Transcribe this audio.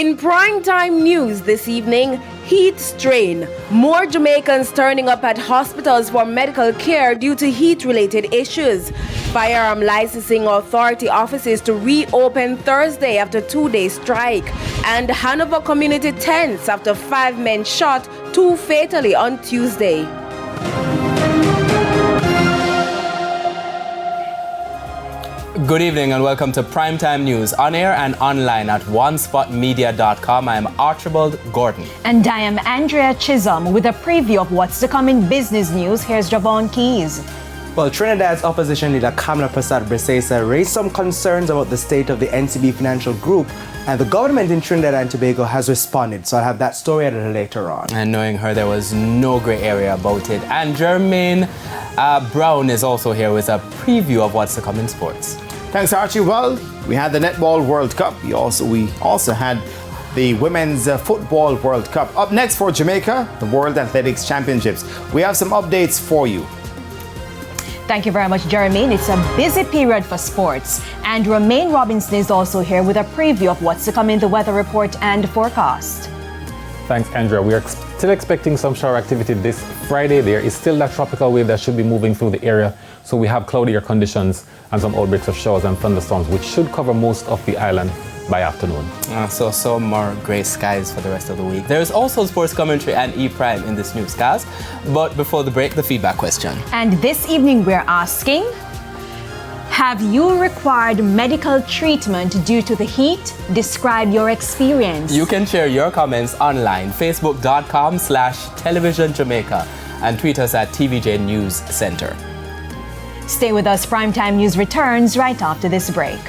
In primetime news this evening, heat strain. More Jamaicans turning up at hospitals for medical care due to heat-related issues. Firearm licensing authority offices to reopen Thursday after 2-day strike. And Hanover community tense after 5 men shot, 2 fatally on Tuesday. Good evening and welcome to Primetime News, on air and online at onespotmedia.com. I am Archibald Gordon. And I am Andrea Chisholm with a preview of what's to come in business news. Here's Javon Keys. Well, Trinidad's opposition leader Kamala Prasad-Brisesa raised some concerns about the state of the NCB Financial Group, and the government in Trinidad and Tobago has responded. So I'll have that story a little later on. And knowing her, there was no grey area about it. And Jermaine Brown is also here with a preview of what's to come in sports. Thanks, Archie. Well, we had the Netball World Cup. We also had the Women's Football World Cup. Up next for Jamaica, the World Athletics Championships. We have some updates for you. Thank you very much, Jermaine. It's a busy period for sports. And Romaine Robinson is also here with a preview of what's to come in the weather report and forecast. Thanks, Andrea. We are still expecting some shower activity this Friday. There is still that tropical wave that should be moving through the area. So we have cloudier conditions and some outbreaks of showers and thunderstorms, which should cover most of the island by afternoon. So more grey skies for the rest of the week. There's also sports commentary and E-Prime in this newscast. But before the break, the feedback question. And this evening we're asking, have you required medical treatment due to the heat? Describe your experience. You can share your comments online, facebook.com/television Jamaica, and tweet us at TVJ News Center. Stay with us. Primetime News returns right after this break.